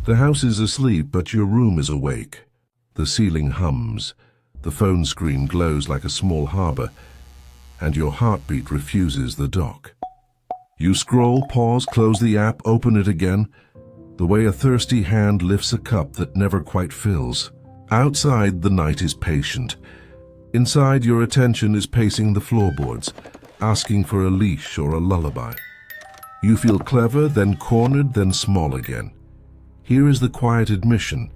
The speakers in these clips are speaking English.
The house is asleep, but your room is awake. The ceiling hums, the phone screen glows like a small harbor, and your heartbeat refuses the dock. You scroll, pause, close the app, open it again, the way a thirsty hand lifts a cup that never quite fills. Outside, the night is patient. Inside, your attention is pacing the floorboards, asking for a leash or a lullaby. You feel clever, then cornered, then small again. Here is the quiet admission.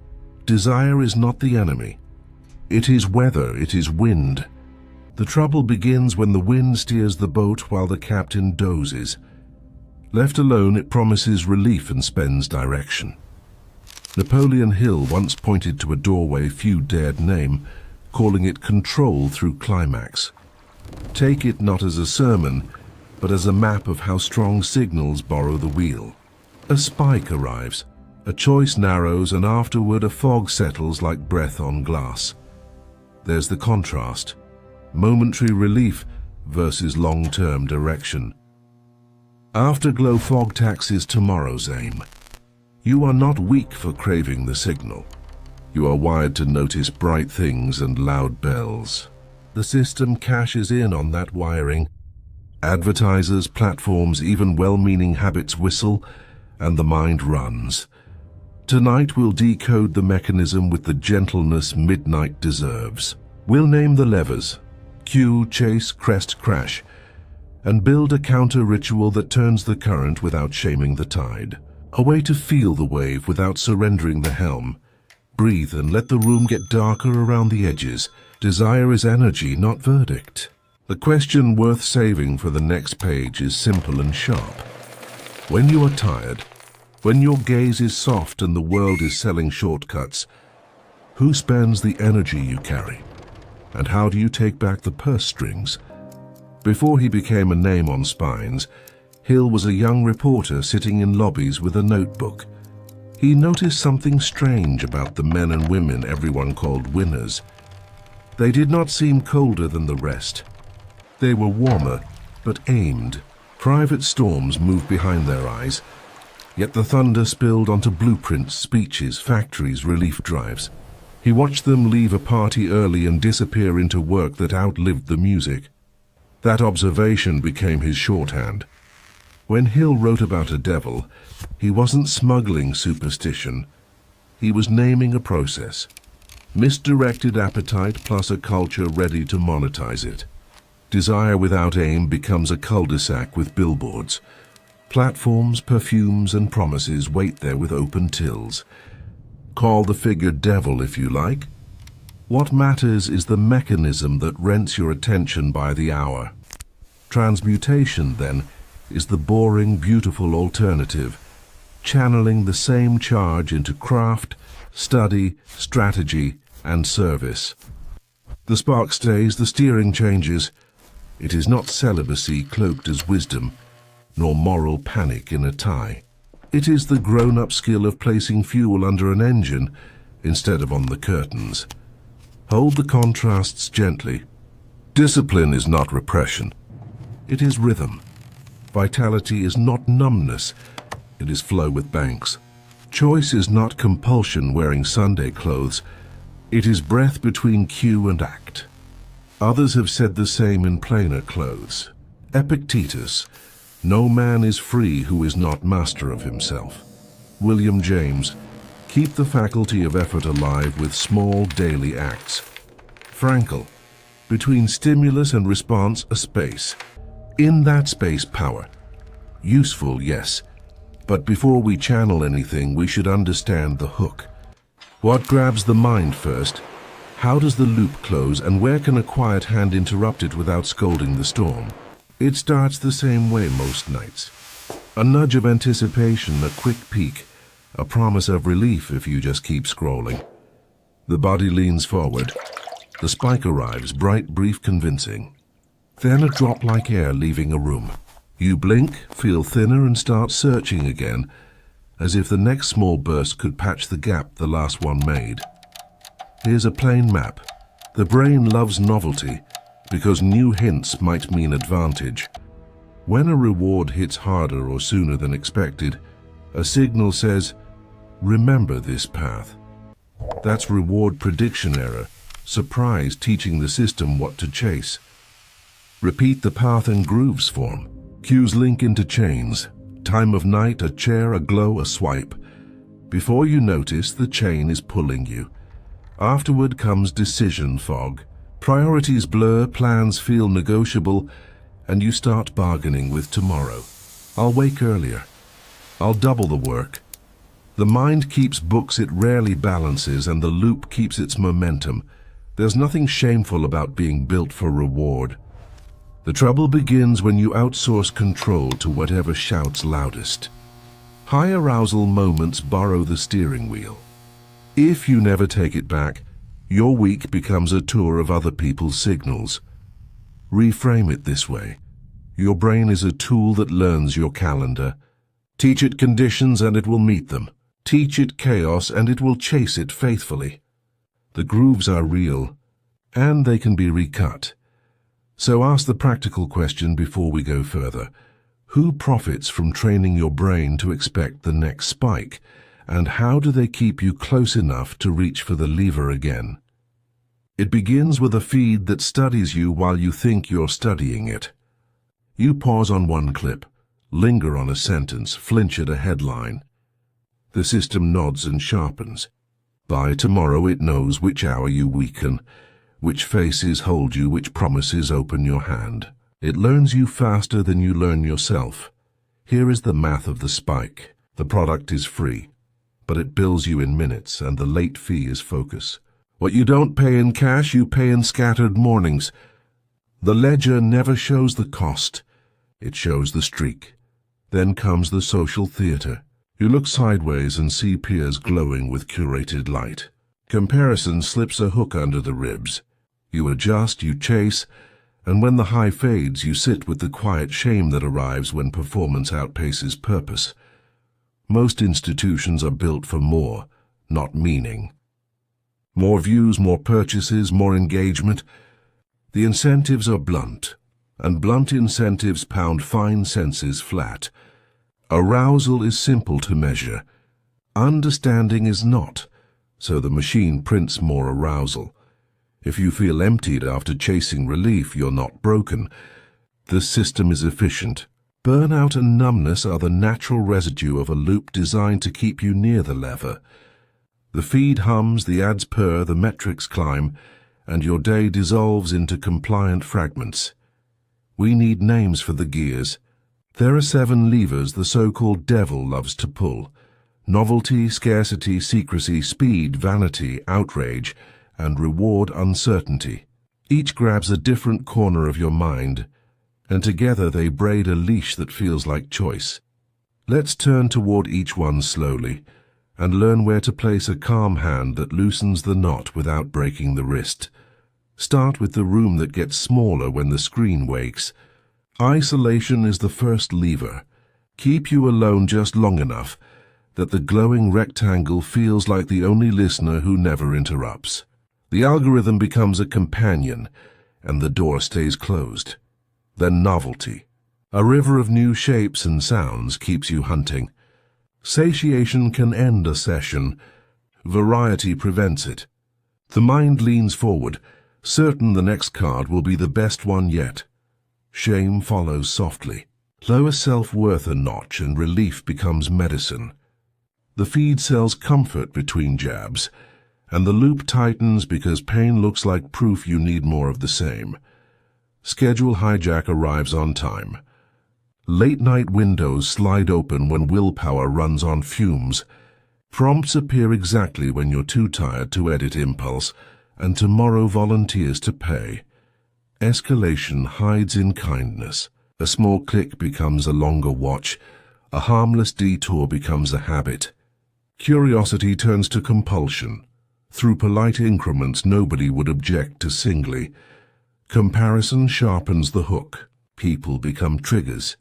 Desire is not the enemy. It is weather, it is wind. The trouble begins when the wind steers the boat while the captain dozes. Left alone, it promises relief and spends direction. Napoleon Hill once pointed to a doorway few dared name, calling it control through climax. Take it not as a sermon, but as a map of how strong signals borrow the wheel. A spike arrives, a choice narrows, and afterward a fog settles like breath on glass. There's the contrast, momentary relief versus long-term direction. Afterglow fog taxes tomorrow's aim. You are not weak for craving the signal. You are wired to notice bright things and loud bells. The system cashes in on that wiring. Advertisers, platforms, even well-meaning habits whistle, and the mind runs. Tonight we'll decode the mechanism with the gentleness midnight deserves. We'll name the levers: cue, chase, crest, crash, and build a counter-ritual that turns the current without shaming the tide. A way to feel the wave without surrendering the helm. Breathe and let the room get darker around the edges. Desire is energy, not verdict. The question worth saving for the next page is simple and sharp. When you are tired, when your gaze is soft and the world is selling shortcuts, who spends the energy you carry? And how do you take back the purse strings? Before he became a name on spines, Hill was a young reporter sitting in lobbies with a notebook. He noticed something strange about the men and women everyone called winners. They did not seem colder than the rest. They were warmer, but aimed. Private storms moved behind their eyes, yet the thunder spilled onto blueprints, speeches, factories, relief drives. He watched them leave a party early and disappear into work that outlived the music. That observation became his shorthand. When Hill wrote about a devil, he wasn't smuggling superstition. He was naming a process. Misdirected appetite plus a culture ready to monetize it. Desire without aim becomes a cul-de-sac with billboards. Platforms, perfumes, and promises wait there with open tills. Call the figure devil if you like. What matters is the mechanism that rents your attention by the hour. Transmutation, then, is the boring, beautiful alternative, channeling the same charge into craft, study, strategy, and service. The spark stays, the steering changes. It is not celibacy cloaked as wisdom, nor moral panic in a tie. It is the grown-up skill of placing fuel under an engine instead of on the curtains. Hold the contrasts gently. Discipline is not repression. It is rhythm. Vitality is not numbness. It is flow with banks. Choice is not compulsion wearing Sunday clothes. It is breath between cue and act. Others have said the same in plainer clothes. Epictetus, no man is free who is not master of himself. William James, keep the faculty of effort alive with small daily acts. Frankl, between stimulus and response, a space. In that space, power. Useful, yes, but before we channel anything, we should understand the hook. What grabs the mind first? How does the loop close, and where can a quiet hand interrupt it without scolding the storm? It starts the same way most nights. A nudge of anticipation, a quick peek, a promise of relief if you just keep scrolling. The body leans forward. The spike arrives, bright, brief, convincing. Then a drop like air leaving a room. You blink, feel thinner, and start searching again, as if the next small burst could patch the gap the last one made. Here's a plain map. The brain loves novelty, because new hints might mean advantage. When a reward hits harder or sooner than expected, a signal says, Remember this path. That's reward prediction error, surprise teaching the system what to chase. Repeat the path and grooves form. Cues link into chains. Time of night, a chair, a glow, a swipe. Before you notice, the chain is pulling you. Afterward comes decision fog. Priorities blur, plans feel negotiable, and you start bargaining with tomorrow. I'll wake earlier. I'll double the work. The mind keeps books it rarely balances, and the loop keeps its momentum. There's nothing shameful about being built for reward. The trouble begins when you outsource control to whatever shouts loudest. High arousal moments borrow the steering wheel. If you never take it back, your week becomes a tour of other people's signals. Reframe it this way. Your brain is a tool that learns your calendar. Teach it conditions and it will meet them. Teach it chaos and it will chase it faithfully. The grooves are real, and they can be recut. So ask the practical question before we go further. Who profits from training your brain to expect the next spike, and how do they keep you close enough to reach for the lever again? It begins with a feed that studies you while you think you're studying it. You pause on one clip, linger on a sentence, flinch at a headline. The system nods and sharpens. By tomorrow it knows which hour you weaken, which faces hold you, which promises open your hand. It learns you faster than you learn yourself. Here is the math of the spike. The product is free, but it bills you in minutes, and the late fee is focus. What you don't pay in cash, you pay in scattered mornings. The ledger never shows the cost. It shows the streak. Then comes the social theater. You look sideways and see peers glowing with curated light. Comparison slips a hook under the ribs. You adjust, you chase, and when the high fades, you sit with the quiet shame that arrives when performance outpaces purpose. Most institutions are built for more, not meaning. More views, more purchases, more engagement. The incentives are blunt, and blunt incentives pound fine senses flat. Arousal is simple to measure. Understanding is not, so the machine prints more arousal. If you feel emptied after chasing relief, you're not broken. The system is efficient. Burnout and numbness are the natural residue of a loop designed to keep you near the lever. The feed hums, the ads purr, the metrics climb, and your day dissolves into compliant fragments. We need names for the gears. There are 7 levers the so-called devil loves to pull. Novelty, scarcity, secrecy, speed, vanity, outrage, and reward uncertainty. Each grabs a different corner of your mind, and together they braid a leash that feels like choice. Let's turn toward each one slowly, and learn where to place a calm hand that loosens the knot without breaking the wrist. Start with the room that gets smaller when the screen wakes. Isolation is the first lever. Keep you alone just long enough that the glowing rectangle feels like the only listener who never interrupts. The algorithm becomes a companion, and the door stays closed. Then novelty. A river of new shapes and sounds keeps you hunting. Satiation can end a session. Variety prevents it. The mind leans forward, certain the next card will be the best one yet. Shame follows softly. Lower self-worth a notch and relief becomes medicine. The feed sells comfort between jabs, and the loop tightens because pain looks like proof you need more of the same. Schedule hijack arrives on time. Late-night windows slide open when willpower runs on fumes. Prompts appear exactly when you're too tired to edit impulse, and tomorrow volunteers to pay. Escalation hides in kindness. A small click becomes a longer watch. A harmless detour becomes a habit. Curiosity turns to compulsion. Through polite increments, nobody would object to singly. Comparison sharpens the hook. People become triggers,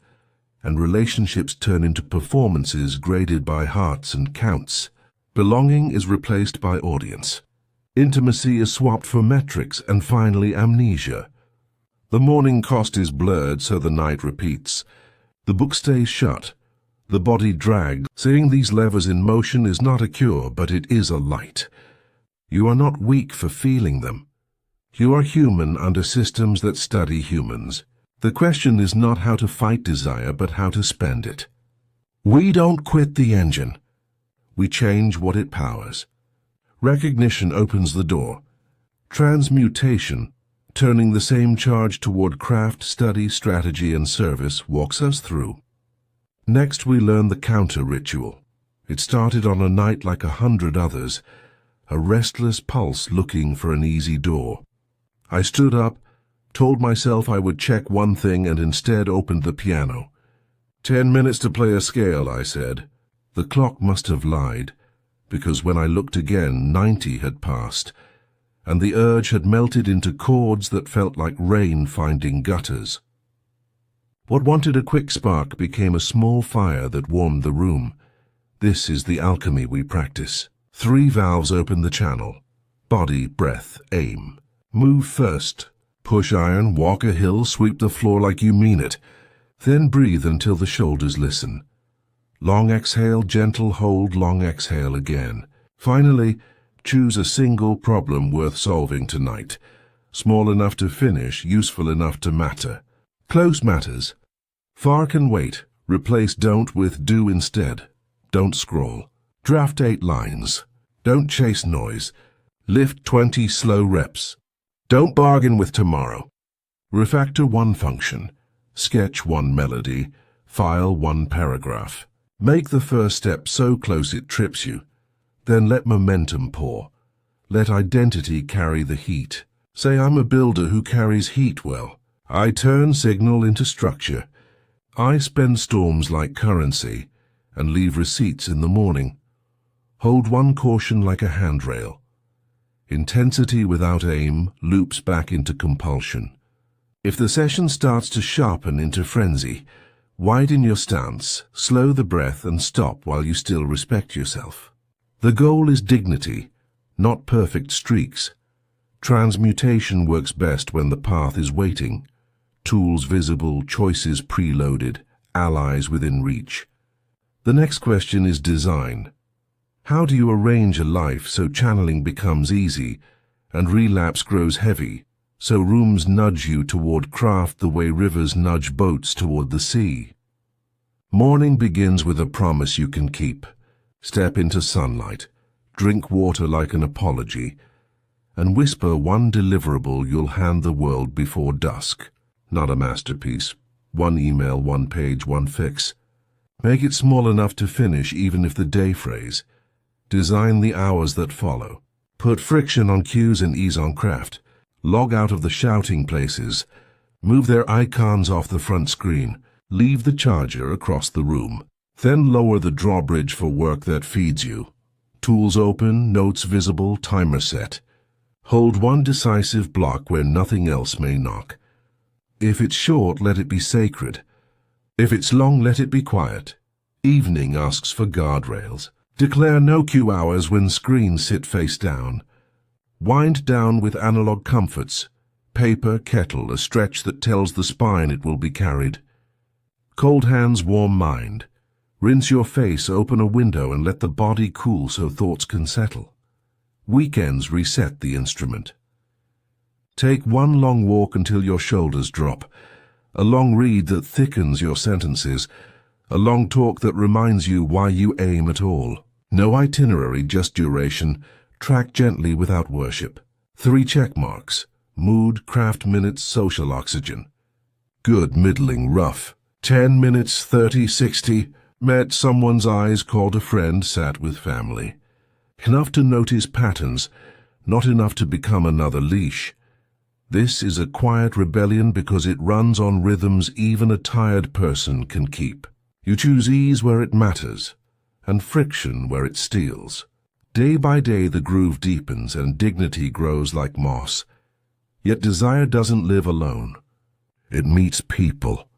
and relationships turn into performances graded by hearts and counts. Belonging is replaced by audience. Intimacy is swapped for metrics, and finally amnesia. The morning cost is blurred, so the night repeats. The book stays shut. The body drags. Seeing these levers in motion is not a cure, but it is a light. You are not weak for feeling them. You are human under systems that study humans. The question is not how to fight desire, but how to spend it. We don't quit the engine. We change what it powers. Recognition opens the door. Transmutation, turning the same charge toward craft, study, strategy, and service, walks us through. Next, we learn the counter ritual. It started on a night like 100 others, a restless pulse looking for an easy door. I stood up, told myself I would check one thing, and instead opened the piano. 10 minutes to play a scale, I said. The clock must have lied, because when I looked again, 90 had passed, and the urge had melted into chords that felt like rain finding gutters. What wanted a quick spark became a small fire that warmed the room. This is the alchemy we practice. 3 valves open the channel. Body, breath, aim. Move first. Push iron, walk a hill, sweep the floor like you mean it. Then breathe until the shoulders listen. Long exhale, gentle hold, long exhale again. Finally, choose a single problem worth solving tonight. Small enough to finish, useful enough to matter. Close matters. Far can wait. Replace don't with do instead. Don't scroll. Draft 8 lines. Don't chase noise. Lift 20 slow reps. Don't bargain with tomorrow. Refactor 1 function. Sketch 1 melody. File 1 paragraph. Make the first step so close it trips you. Then let momentum pour. Let identity carry the heat. Say, I'm a builder who carries heat well. I turn signal into structure. I spend storms like currency and leave receipts in the morning. Hold one caution like a handrail. Intensity without aim loops back into compulsion. If the session starts to sharpen into frenzy, widen your stance, slow the breath, and stop while you still respect yourself. The goal is dignity, not perfect streaks. Transmutation works best when the path is waiting. Tools visible, choices preloaded, allies within reach. The next question is design. How do you arrange a life so channeling becomes easy and relapse grows heavy, so rooms nudge you toward craft the way rivers nudge boats toward the sea? Morning begins with a promise you can keep. Step into sunlight, drink water like an apology, and whisper one deliverable you'll hand the world before dusk. Not a masterpiece. 1 email, 1 page, 1 fix. Make it small enough to finish even if the day phrase. Design the hours that follow. Put friction on cues and ease on craft. Log out of the shouting places. Move their icons off the front screen. Leave the charger across the room. Then lower the drawbridge for work that feeds you. Tools open, notes visible, timer set. Hold one decisive block where nothing else may knock. If it's short, let it be sacred. If it's long, let it be quiet. Evening asks for guardrails. Declare no queue hours when screens sit face down. Wind down with analog comforts. Paper, kettle, a stretch that tells the spine it will be carried. Cold hands, warm mind. Rinse your face, open a window, and let the body cool so thoughts can settle. Weekends reset the instrument. Take one long walk until your shoulders drop. A long read that thickens your sentences. A long talk that reminds you why you aim at all. No itinerary, just duration. Track gently without worship. 3 check marks. Mood, craft minutes, social oxygen. Good, middling, rough. 10 minutes, 30, 60. Met someone's eyes, called a friend, sat with family. Enough to notice patterns, not enough to become another leash. This is a quiet rebellion because it runs on rhythms even a tired person can keep. You choose ease where it matters, and friction where it steals. Day by day the groove deepens and dignity grows like moss. Yet desire doesn't live alone. It meets people.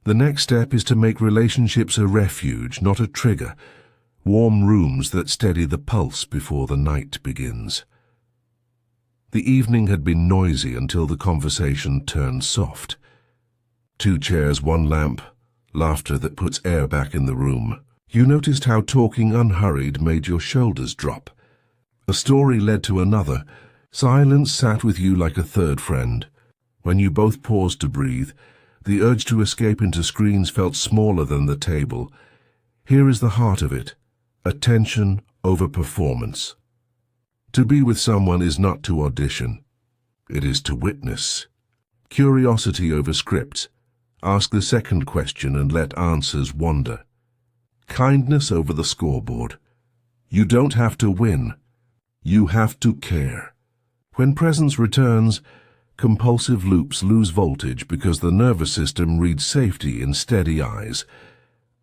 The next step is to make relationships a refuge, not a trigger. Warm rooms that steady the pulse before the night begins. The evening had been noisy until the conversation turned soft. 2 chairs, 1 lamp, laughter that puts air back in the room. You noticed how talking unhurried made your shoulders drop. A story led to another. Silence sat with you like a third friend. When you both paused to breathe, the urge to escape into screens felt smaller than the table. Here is the heart of it: attention over performance. To be with someone is not to audition. It is to witness. Curiosity over scripts. Ask the second question and let answers wander. Kindness over the scoreboard. You don't have to win. You have to care. When presence returns, compulsive loops lose voltage because the nervous system reads safety in steady eyes.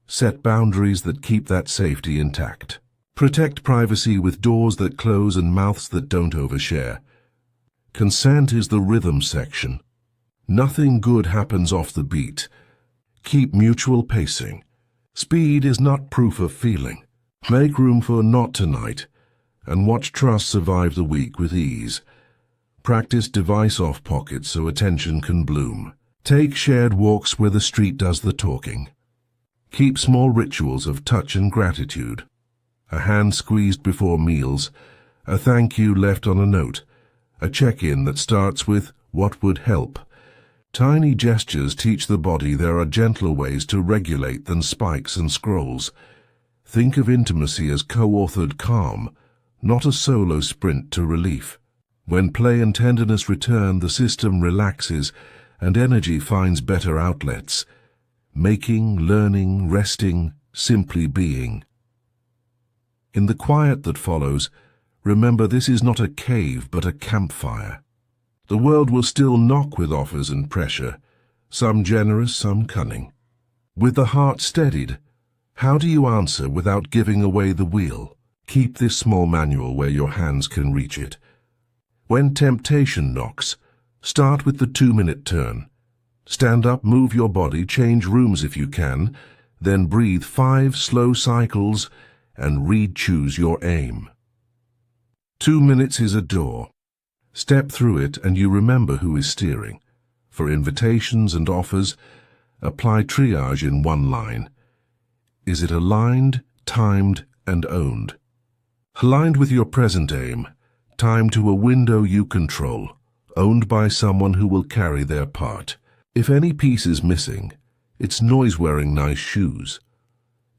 Set boundaries that keep that safety intact. Protect privacy with doors that close and mouths that don't overshare. Consent is the rhythm section. Nothing good happens off the beat. Keep mutual pacing. Speed is not proof of feeling. Make room for not tonight, and watch trust survive the week with ease. Practice device-off pockets so attention can bloom. Take shared walks where the street does the talking. Keep small rituals of touch and gratitude. A hand squeezed before meals, a thank you left on a note, a check-in that starts with "what would help." Tiny gestures teach the body there are gentler ways to regulate than spikes and scrolls. Think of intimacy as co-authored calm, not a solo sprint to relief. When play and tenderness return, the system relaxes and energy finds better outlets. Making, learning, resting, simply being. In the quiet that follows, remember this is not a cave but a campfire. The world will still knock with offers and pressure, some generous, some cunning. With the heart steadied, how do you answer without giving away the wheel? Keep this small manual where your hands can reach it. When temptation knocks, start with the 2-minute turn. Stand up, move your body, change rooms if you can, then breathe 5 slow cycles and choose your aim. 2 minutes is a door. Step through it and you remember who is steering. For invitations and offers, apply triage in one line. Is it aligned, timed, and owned? Aligned with your present aim, timed to a window you control, owned by someone who will carry their part. If any piece is missing, it's noise wearing nice shoes.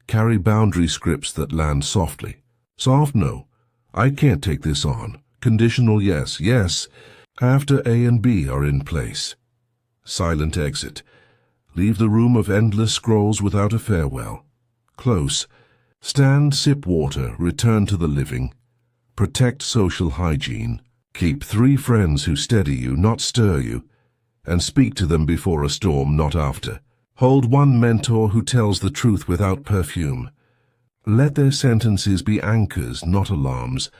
Carry boundary scripts that land softly. Soft no, I can't take this on. Conditional yes, yes, after A and B are in place. Silent exit. Leave the room of endless scrolls without a farewell. Close. Stand, sip water, return to the living. Protect social hygiene. Keep 3 friends who steady you, not stir you, and speak to them before a storm, not after. Hold 1 mentor who tells the truth without perfume. Let their sentences be anchors, not alarms.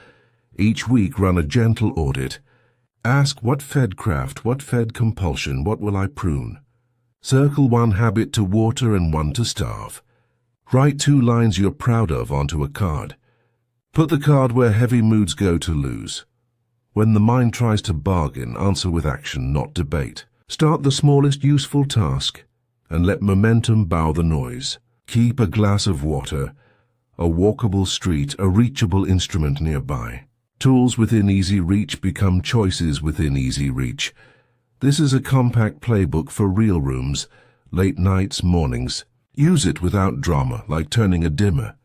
Each week run a gentle audit. Ask what fed craft, what fed compulsion, what will I prune? Circle 1 habit to water and 1 to starve. Write 2 lines you're proud of onto a card. Put the card where heavy moods go to lose. When the mind tries to bargain, answer with action, not debate. Start the smallest useful task and let momentum bow the noise. Keep a glass of water, a walkable street, a reachable instrument nearby. Tools within easy reach become choices within easy reach. This is a compact playbook for real rooms, late nights, mornings. Use it without drama, like turning a dimmer.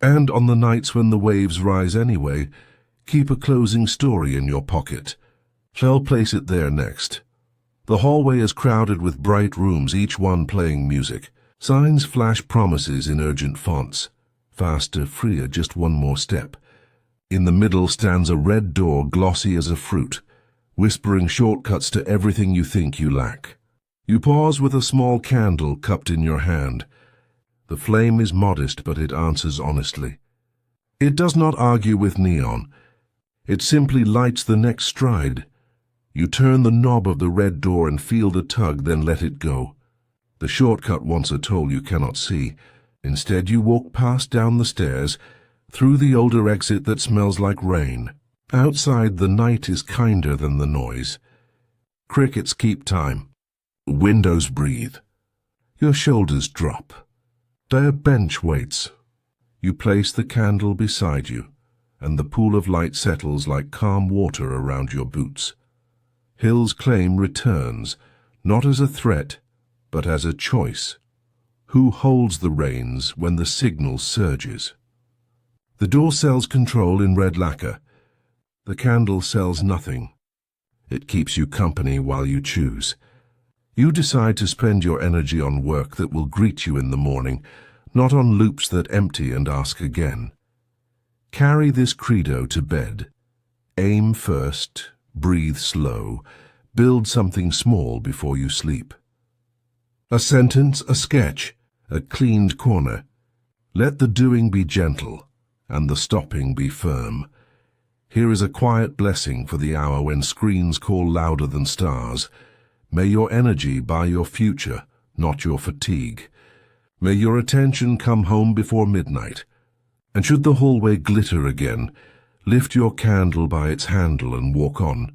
And on the nights when the waves rise anyway, keep a closing story in your pocket. Shall place it there next. The hallway is crowded with bright rooms, each one playing music. Signs flash promises in urgent fonts. Faster, freer, just 1 more step. In the middle stands a red door, glossy as a fruit, whispering shortcuts to everything you think you lack. You pause with a small candle cupped in your hand. The flame is modest, but it answers honestly. It does not argue with neon. It simply lights the next stride. You turn the knob of the red door and feel the tug, then let it go. The shortcut wants a toll you cannot see. Instead, you walk past down the stairs, through the older exit that smells like rain. Outside, the night is kinder than the noise. Crickets keep time. Windows breathe. Your shoulders drop. They are bench weights. You place the candle beside you, and the pool of light settles like calm water around your boots. Hill's claim returns, not as a threat, but as a choice. Who holds the reins when the signal surges? The door sells control in red lacquer. The candle sells nothing. It keeps you company while you choose. You decide to spend your energy on work that will greet you in the morning, not on loops that empty and ask again. Carry this credo to bed. Aim first, breathe slow, build something small before you sleep. A sentence, a sketch, a cleaned corner. Let the doing be gentle, and the stopping be firm. Here is a quiet blessing for the hour when screens call louder than stars. May your energy buy your future, not your fatigue. May your attention come home before midnight. And should the hallway glitter again, lift your candle by its handle and walk on.